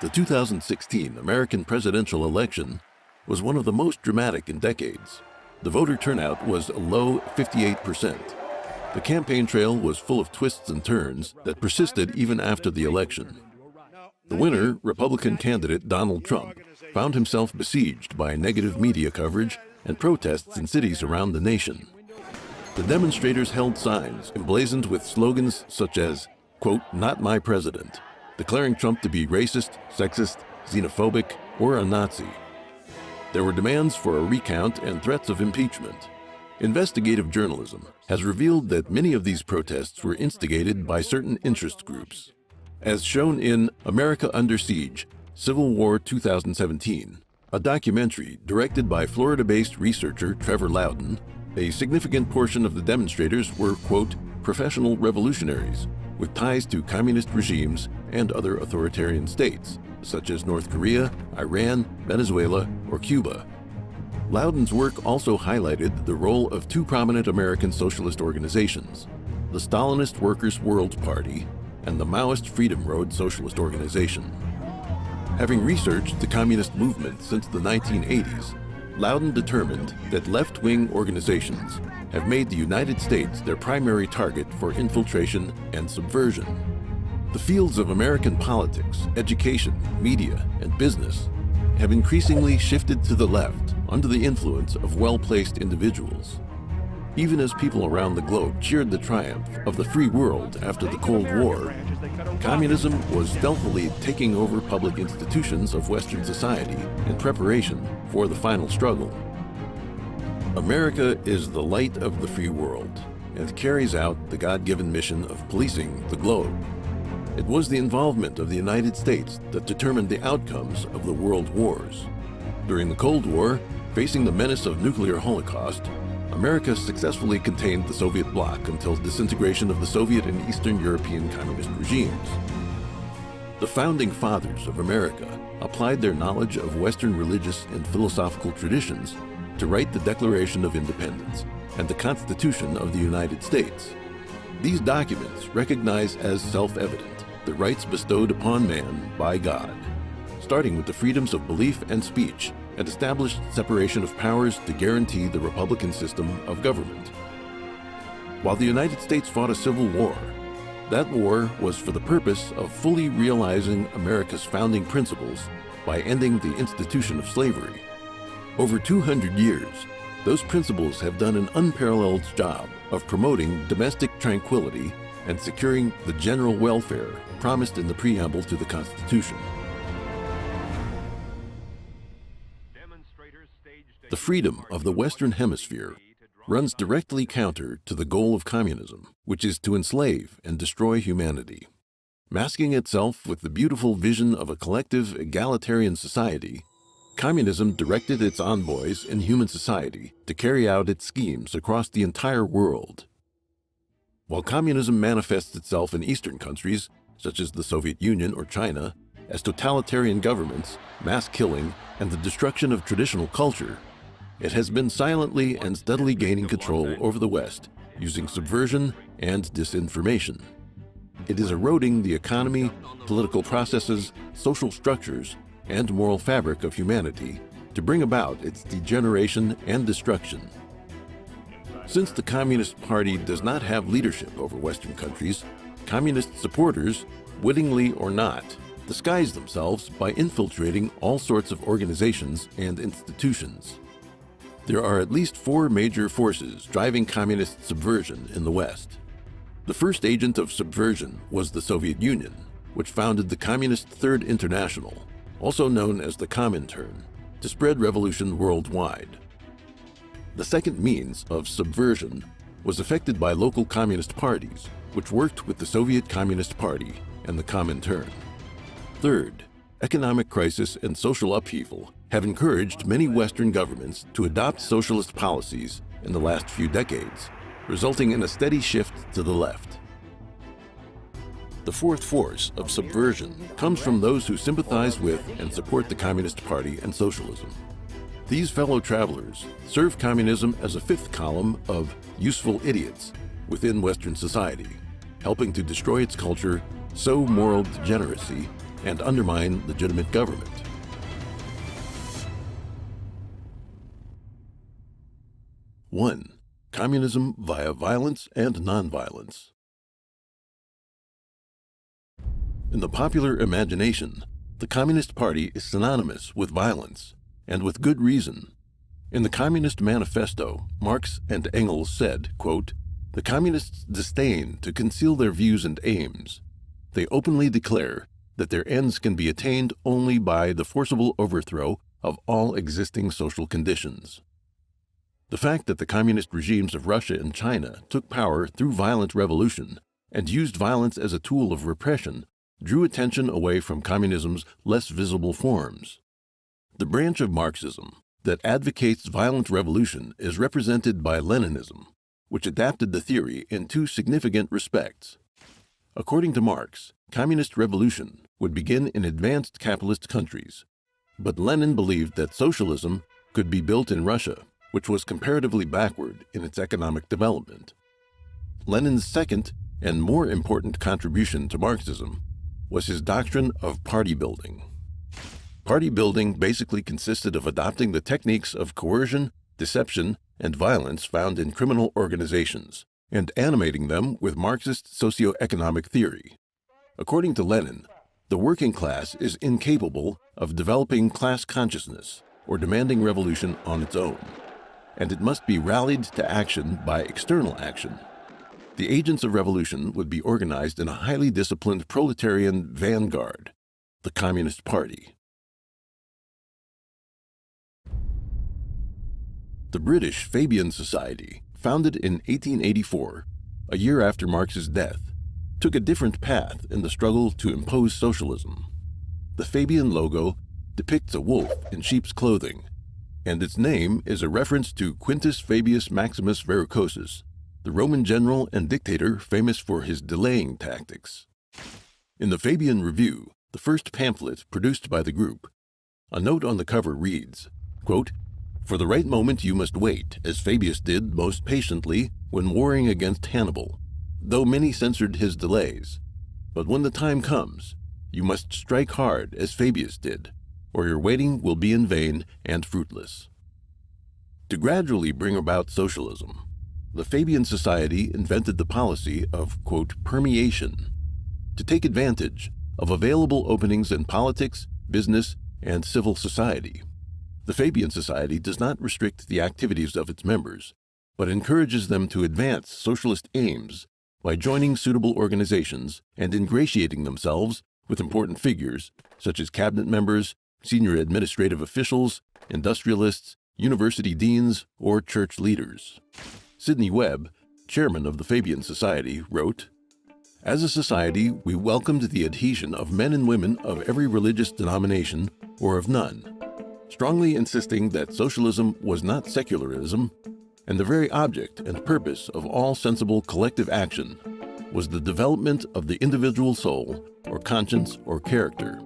The 2016 American presidential election was one of the most dramatic in decades. The voter turnout was a low 58%. The campaign trail was full of twists and turns that persisted even after the election. The winner, Republican candidate Donald Trump, found himself besieged by negative media coverage and protests in cities around the nation. The demonstrators held signs emblazoned with slogans such as, quote, "Not my president," declaring Trump to be racist, sexist, xenophobic, or a Nazi. There were demands for a recount and threats of impeachment. Investigative journalism has revealed that many of these protests were instigated by certain interest groups. As shown in America Under Siege, Civil War 2017, a documentary directed by Florida-based researcher Trevor Loudon, a significant portion of the demonstrators were, quote, "professional revolutionaries with ties to communist regimes and other authoritarian states, such as North Korea, Iran, Venezuela, or Cuba." Loudon's work also highlighted the role of two prominent American socialist organizations, the Stalinist Workers' World Party and the Maoist Freedom Road Socialist Organization. Having researched the communist movement since the 1980s, Loudon determined that left-wing organizations have made the United States their primary target for infiltration and subversion. The fields of American politics, education, media, and business have increasingly shifted to the left under the influence of well-placed individuals. Even as people around the globe cheered the triumph of the free world after the Cold War, communism was stealthily taking over public institutions of Western society in preparation for the final struggle. America is the light of the free world and carries out the God-given mission of policing the globe. It was the involvement of the United States that determined the outcomes of the world wars. During the Cold War, facing the menace of nuclear holocaust, America successfully contained the Soviet bloc until disintegration of the Soviet and Eastern European communist regimes. The founding fathers of America applied their knowledge of Western religious and philosophical traditions to write the Declaration of Independence and the Constitution of the United States. These documents recognize as self-evident the rights bestowed upon man by God, starting with the freedoms of belief and speech, and established separation of powers to guarantee the republican system of government. While the United States fought a civil war, that war was for the purpose of fully realizing America's founding principles by ending the institution of slavery. Over 200 years, those principles have done an unparalleled job of promoting domestic tranquility and securing the general welfare promised in the preamble to the Constitution. The freedom of the Western Hemisphere runs directly counter to the goal of communism, which is to enslave and destroy humanity. Masking itself with the beautiful vision of a collective egalitarian society, communism directed its envoys in human society to carry out its schemes across the entire world. While communism manifests itself in Eastern countries, such as the Soviet Union or China, as totalitarian governments, mass killing, and the destruction of traditional culture, it has been silently and steadily gaining control over the West using subversion and disinformation. It is eroding the economy, political processes, social structures, and moral fabric of humanity to bring about its degeneration and destruction. Since the Communist Party does not have leadership over Western countries, communist supporters, wittingly or not, disguise themselves by infiltrating all sorts of organizations and institutions. There are at least 4 major forces driving communist subversion in the West. The first agent of subversion was the Soviet Union, which founded the Communist Third International, also known as the Comintern, to spread revolution worldwide. The second means of subversion was effected by local communist parties, which worked with the Soviet Communist Party and the Comintern. Third, economic crisis and social upheaval have encouraged many Western governments to adopt socialist policies in the last few decades, resulting in a steady shift to the left. The fourth force of subversion comes from those who sympathize with and support the Communist Party and socialism. These fellow travelers serve communism as a fifth column of useful idiots within Western society, helping to destroy its culture, sow moral degeneracy, and undermine legitimate government. One, communism via violence and nonviolence. In the popular imagination, the Communist Party is synonymous with violence, and with good reason. In the Communist Manifesto, Marx and Engels said, quote, "The communists disdain to conceal their views and aims. They openly declare that their ends can be attained only by the forcible overthrow of all existing social conditions." The fact that the communist regimes of Russia and China took power through violent revolution and used violence as a tool of repression drew attention away from communism's less visible forms. The branch of Marxism that advocates violent revolution is represented by Leninism, which adapted the theory in two significant respects. According to Marx, communist revolution would begin in advanced capitalist countries, but Lenin believed that socialism could be built in Russia, which was comparatively backward in its economic development. Lenin's second and more important contribution to Marxism was his doctrine of party building. Party building basically consisted of adopting the techniques of coercion, deception, and violence found in criminal organizations, and animating them with Marxist socio-economic theory. According to Lenin, the working class is incapable of developing class consciousness or demanding revolution on its own, and it must be rallied to action by external action. The agents of revolution would be organized in a highly disciplined proletarian vanguard, the Communist Party. The British Fabian Society, founded in 1884, a year after Marx's death, took a different path in the struggle to impose socialism. The Fabian logo depicts a wolf in sheep's clothing, and its name is a reference to Quintus Fabius Maximus Verrucosus, the Roman general and dictator famous for his delaying tactics. In the Fabian Review, the first pamphlet produced by the group, a note on the cover reads, quote, "For the right moment you must wait, as Fabius did most patiently when warring against Hannibal, though many censored his delays. But when the time comes, you must strike hard as Fabius did, or your waiting will be in vain and fruitless." To gradually bring about socialism, the Fabian Society invented the policy of, quote, "permeation," to take advantage of available openings in politics, business, and civil society. The Fabian Society does not restrict the activities of its members, but encourages them to advance socialist aims by joining suitable organizations and ingratiating themselves with important figures such as cabinet members, senior administrative officials, industrialists, university deans, or church leaders. Sidney Webb, chairman of the Fabian Society, wrote, "As a society, we welcomed the adhesion of men and women of every religious denomination or of none, strongly insisting that socialism was not secularism, and the very object and purpose of all sensible collective action was the development of the individual soul or conscience or character.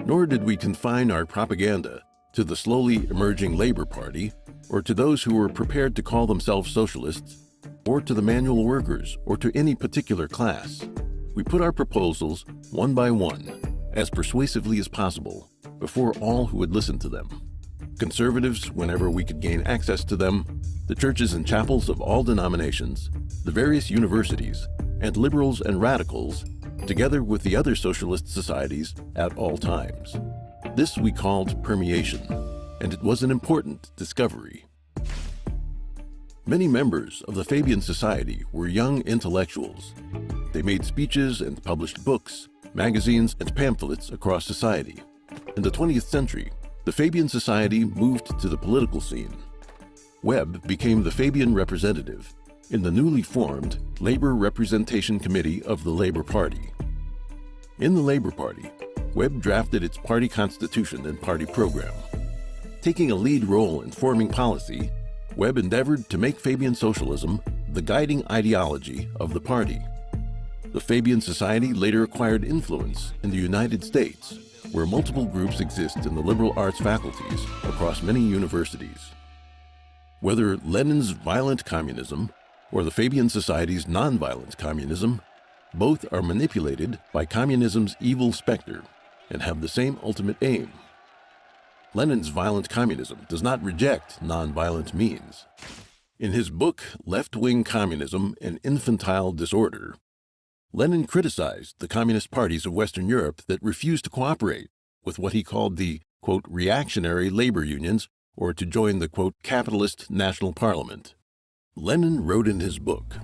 Nor did we confine our propaganda to the slowly emerging Labor Party or to those who were prepared to call themselves socialists, or to the manual workers or to any particular class. We put our proposals one by one, as persuasively as possible, before all who would listen to them. Conservatives, whenever we could gain access to them, the churches and chapels of all denominations, the various universities, and liberals and radicals, together with the other socialist societies at all times. This we called permeation, and it was an important discovery. Many members of the Fabian Society were young intellectuals. They made speeches and published books, magazines, and pamphlets across society. In the 20th century, the Fabian Society moved to the political scene. Webb became the Fabian representative in the newly formed Labor Representation Committee of the Labor Party. In the Labor Party, Webb drafted its party constitution and party program. Taking a lead role in forming policy, Webb endeavored to make Fabian socialism the guiding ideology of the party. The Fabian Society later acquired influence in the United States, where multiple groups exist in the liberal arts faculties across many universities. Whether Lenin's violent communism or the Fabian Society's nonviolent communism, both are manipulated by communism's evil spectre, and have the same ultimate aim. Lenin's violent communism does not reject nonviolent means. In his book, Left-Wing Communism and Infantile Disorder, Lenin criticized the communist parties of Western Europe that refused to cooperate with what he called the, quote, reactionary labor unions, or to join the, quote, capitalist national parliament. Lenin wrote in his book,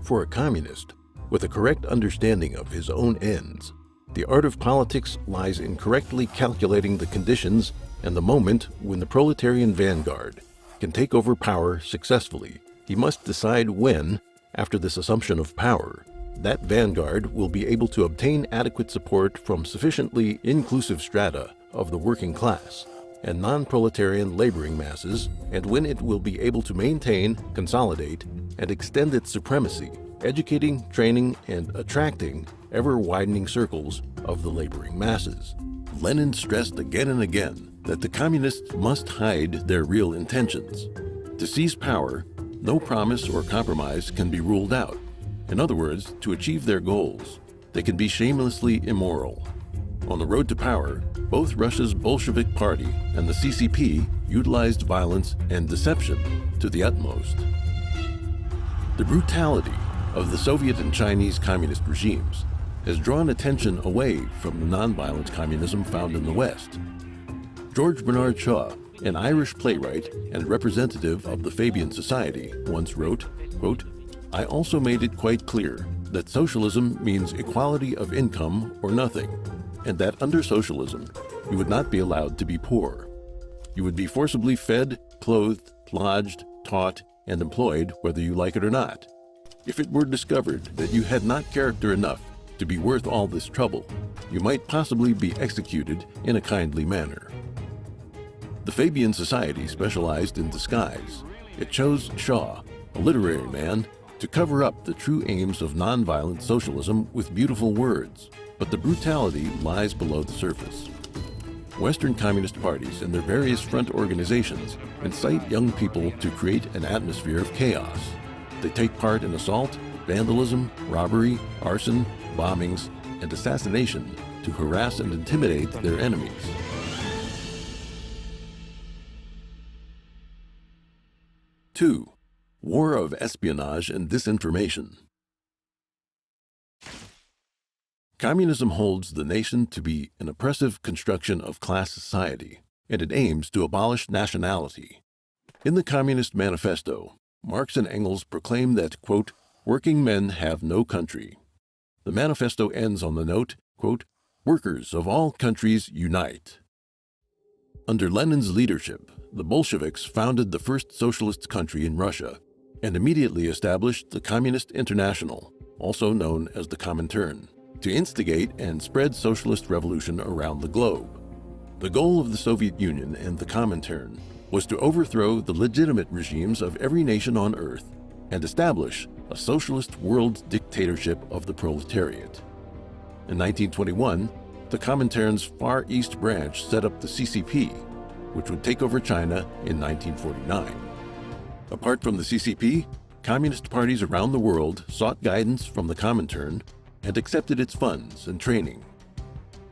"For a communist, with a correct understanding of his own ends, the art of politics lies in correctly calculating the conditions and the moment when the proletarian vanguard can take over power successfully. He must decide when, after this assumption of power, that vanguard will be able to obtain adequate support from sufficiently inclusive strata of the working class and non-proletarian laboring masses, and when it will be able to maintain, consolidate, and extend its supremacy, educating, training, and attracting ever-widening circles of the laboring masses." Lenin stressed again and again that the communists must hide their real intentions. To seize power, no promise or compromise can be ruled out. In other words, to achieve their goals, they can be shamelessly immoral. On the road to power, both Russia's Bolshevik Party and the CCP utilized violence and deception to the utmost. The brutality of the Soviet and Chinese communist regimes has drawn attention away from the nonviolent communism found in the West. George Bernard Shaw, an Irish playwright and representative of the Fabian Society, once wrote, quote, "I also made it quite clear that socialism means equality of income or nothing, and that under socialism you would not be allowed to be poor. You would be forcibly fed, clothed, lodged, taught, and employed whether you like it or not. If it were discovered that you had not character enough to be worth all this trouble, you might possibly be executed in a kindly manner." The Fabian Society specialized in disguise. It chose Shaw, a literary man, to cover up the true aims of nonviolent socialism with beautiful words, but the brutality lies below the surface. Western communist parties and their various front organizations incite young people to create an atmosphere of chaos. They take part in assault, vandalism, robbery, arson, bombings, and assassination to harass and intimidate their enemies. Two, War of espionage and disinformation. Communism holds the nation to be an oppressive construction of class society, and it aims to abolish nationality. In the Communist Manifesto, Marx and Engels proclaim that, quote, "working men have no country." The manifesto ends on the note, quote, "Workers of all countries unite." Under Lenin's leadership, the Bolsheviks founded the first socialist country in Russia and immediately established the Communist International, also known as the Comintern, to instigate and spread socialist revolution around the globe. The goal of the Soviet Union and the Comintern was to overthrow the legitimate regimes of every nation on earth and establish a socialist world dictatorship of the proletariat. In 1921, the Comintern's Far East branch set up the CCP, which would take over China in 1949. Apart from the CCP, communist parties around the world sought guidance from the Comintern and accepted its funds and training.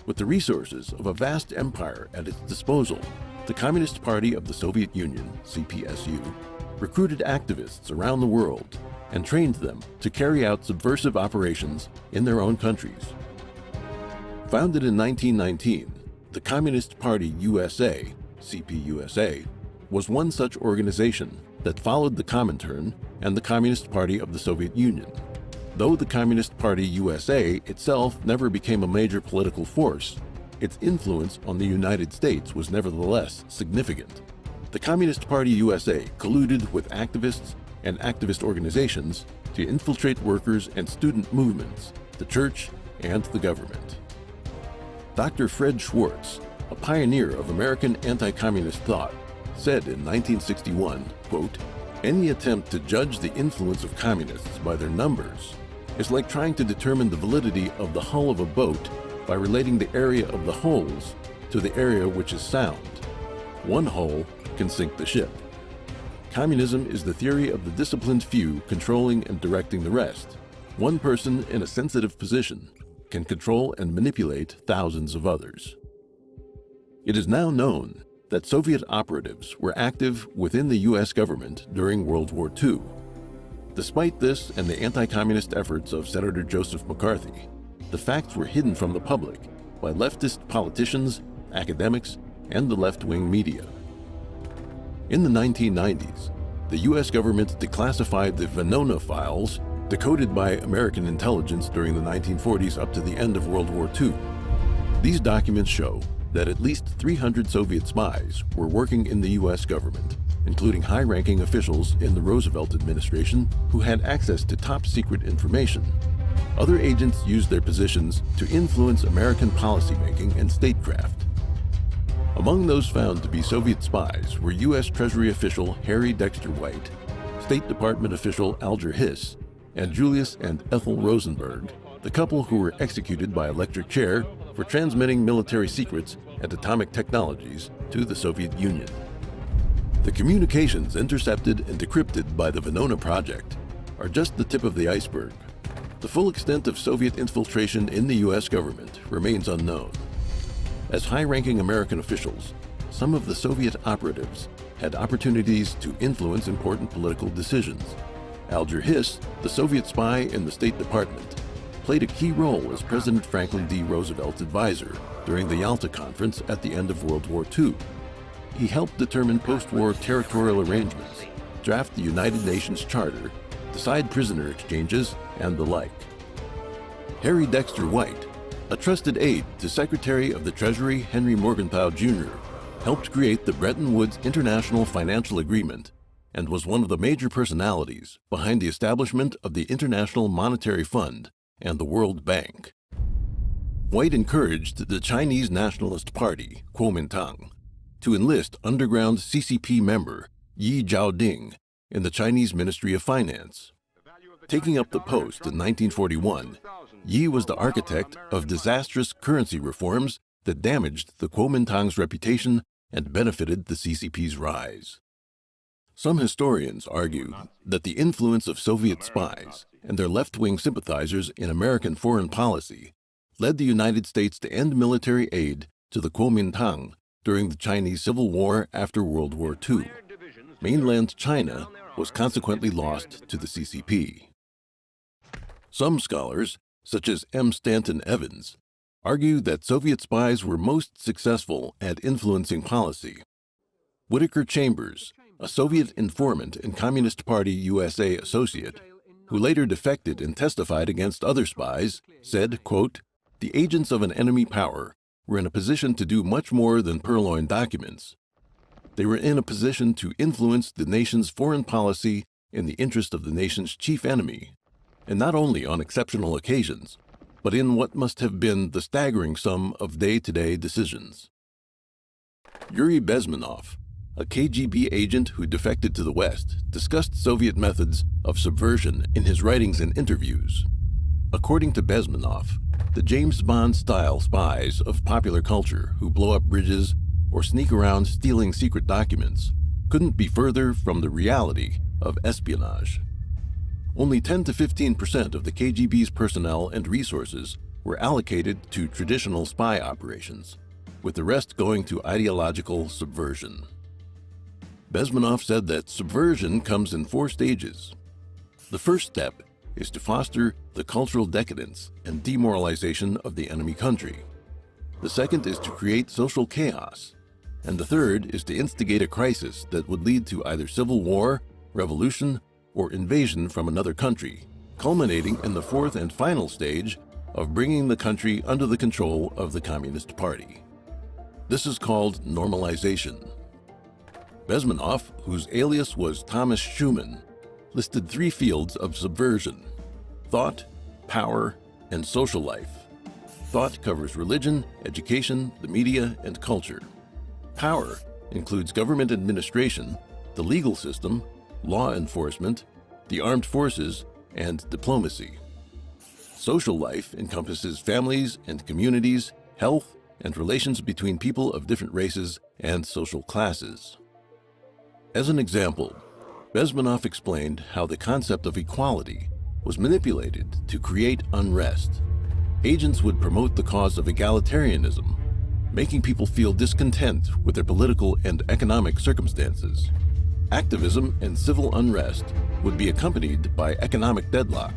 With the resources of a vast empire at its disposal, the Communist Party of the Soviet Union, CPSU, recruited activists around the world and trained them to carry out subversive operations in their own countries. Founded in 1919, the Communist Party USA, CPUSA, was one such organization that followed the Comintern and the Communist Party of the Soviet Union. Though the Communist Party USA itself never became a major political force, its influence on the United States was nevertheless significant. The Communist Party USA colluded with activists and activist organizations to infiltrate workers and student movements, the church, and the government. Dr. Fred Schwartz, a pioneer of American anti-communist thought, said in 1961, quote, "Any attempt to judge the influence of communists by their numbers is like trying to determine the validity of the hull of a boat by relating the area of the holes to the area which is sound. One hole can sink the ship. Communism is the theory of the disciplined few controlling and directing the rest. One person in a sensitive position can control and manipulate thousands of others. It is now known that Soviet operatives were active within the U.S. government during World War II. Despite this and the anti-communist efforts of Senator Joseph McCarthy, the facts were hidden from the public by leftist politicians, academics, and the left-wing media. In the 1990s, the U.S. government declassified the Venona files decoded by American intelligence during the 1940s up to the end of World War II. These documents show that at least 300 Soviet spies were working in the U.S. government, including high-ranking officials in the Roosevelt administration who had access to top-secret information. Other agents used their positions to influence American policymaking and statecraft. Among those found to be Soviet spies were U.S. Treasury official Harry Dexter White, State Department official Alger Hiss, and Julius and Ethel Rosenberg, the couple who were executed by electric chair for transmitting military secrets and atomic technologies to the Soviet Union. The communications intercepted and decrypted by the Venona project are just the tip of the iceberg. The full extent of Soviet infiltration in the U.S. government remains unknown. As high-ranking American officials, some of the Soviet operatives had opportunities to influence important political decisions. Alger Hiss, the Soviet spy in the State Department, played a key role as President Franklin D. Roosevelt's advisor during the Yalta Conference at the end of World War II. He helped determine post-war territorial arrangements, draft the United Nations Charter, decide prisoner exchanges, and the like. Harry Dexter White, a trusted aide to Secretary of the Treasury Henry Morgenthau Jr., helped create the Bretton Woods International Financial Agreement and was one of the major personalities behind the establishment of the International Monetary Fund and the World Bank. White encouraged the Chinese Nationalist Party, Kuomintang, to enlist underground CCP member Yi Zhaoding in the Chinese Ministry of Finance. Taking up the post in 1941, Yi was the architect of disastrous currency reforms that damaged the Kuomintang's reputation and benefited the CCP's rise. Some historians argue that the influence of Soviet spies and their left-wing sympathizers in American foreign policy led the United States to end military aid to the Kuomintang during the Chinese Civil War after World War II. Mainland China was consequently lost to the CCP. Some scholars, such as M. Stanton Evans, argue that Soviet spies were most successful at influencing policy. Whittaker Chambers, a Soviet informant and Communist Party USA associate, who later defected and testified against other spies, said, quote, "The agents of an enemy power were in a position to do much more than purloin documents. They were in a position to influence the nation's foreign policy in the interest of the nation's chief enemy, and not only on exceptional occasions, but in what must have been the staggering sum of day-to-day decisions." Yuri Bezmenov, a KGB agent who defected to the West, discussed Soviet methods of subversion in his writings and interviews. According to Bezmenov, the James Bond-style spies of popular culture who blow up bridges or sneak around stealing secret documents couldn't be further from the reality of espionage. Only 10 to 15% of the KGB's personnel and resources were allocated to traditional spy operations, with the rest going to ideological subversion. Bezmenov said that subversion comes in 4 stages. The first step is to foster the cultural decadence and demoralization of the enemy country. The second is to create social chaos. And the third is to instigate a crisis that would lead to either civil war, revolution, or invasion from another country, culminating in the fourth and final stage of bringing the country under the control of the Communist Party. This is called normalization. Bezmenov, whose alias was Thomas Schumann, listed 3 fields of subversion: thought, power, and social life. Thought covers religion, education, the media, and culture. Power includes government administration, the legal system, law enforcement, the armed forces, and diplomacy. Social life encompasses families and communities, health, and relations between people of different races and social classes. As an example, Bezmenov explained how the concept of equality was manipulated to create unrest. agents would promote the cause of egalitarianism, making people feel discontent with their political and economic circumstances. Activism and civil unrest would be accompanied by economic deadlock,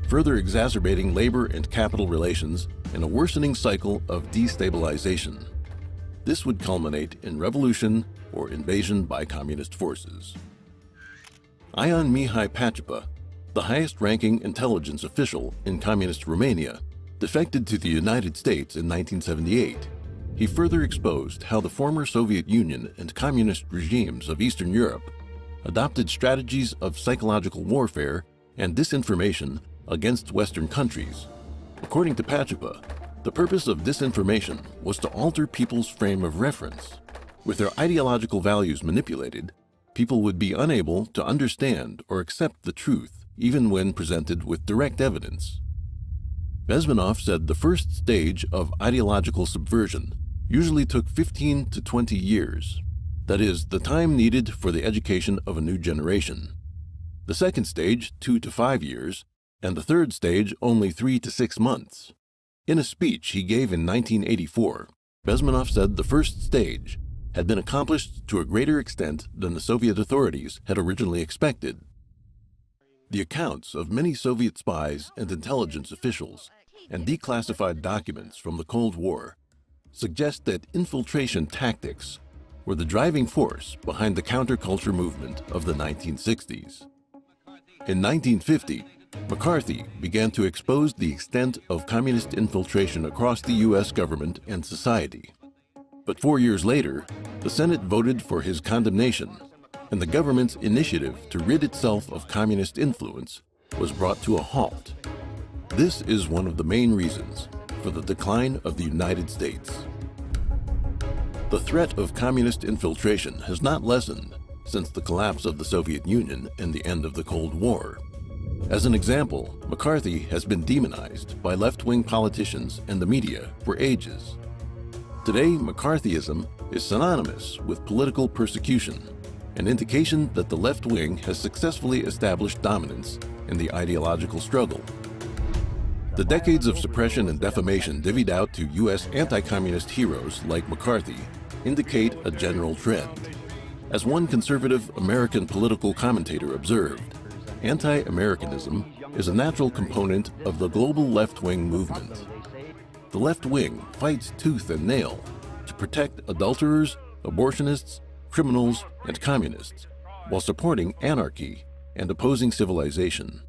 further exacerbating labor and capital relations in a worsening cycle of destabilization. This would culminate in revolution or invasion by communist forces. Ion Mihai Pacepa, the highest-ranking intelligence official in communist Romania, defected to the United States in 1978. He further exposed how the former Soviet Union and communist regimes of Eastern Europe adopted strategies of psychological warfare and disinformation against Western countries. According to Pacepa, the purpose of disinformation was to alter people's frame of reference. With their ideological values manipulated, people would be unable to understand or accept the truth, even when presented with direct evidence. Bezmenov said the first stage of ideological subversion usually took 15 to 20 years. That is, the time needed for the education of a new generation. The second stage, 2 to 5 years, and the third stage, only 3 to 6 months. In a speech he gave in 1984, Bezmenov said the first stage had been accomplished to a greater extent than the Soviet authorities had originally expected. The accounts of many Soviet spies and intelligence officials and declassified documents from the Cold War suggest that infiltration tactics were the driving force behind the counterculture movement of the 1960s. In 1950, McCarthy began to expose the extent of communist infiltration across the U.S. government and society. But 4 years later, the Senate voted for his condemnation, and the government's initiative to rid itself of communist influence was brought to a halt. This is one of the main reasons for the decline of the United States. The threat of communist infiltration has not lessened since the collapse of the Soviet Union and the end of the Cold War. As an example, McCarthy has been demonized by left-wing politicians and the media for ages. Today, McCarthyism is synonymous with political persecution, an indication that the left wing has successfully established dominance in the ideological struggle. The decades of suppression and defamation divvied out to U.S. anti-communist heroes like McCarthy indicate a general trend. As one conservative American political commentator observed, anti-Americanism is a natural component of the global left-wing movement. The left wing fights tooth and nail to protect adulterers, abortionists, criminals, and communists, while supporting anarchy and opposing civilization.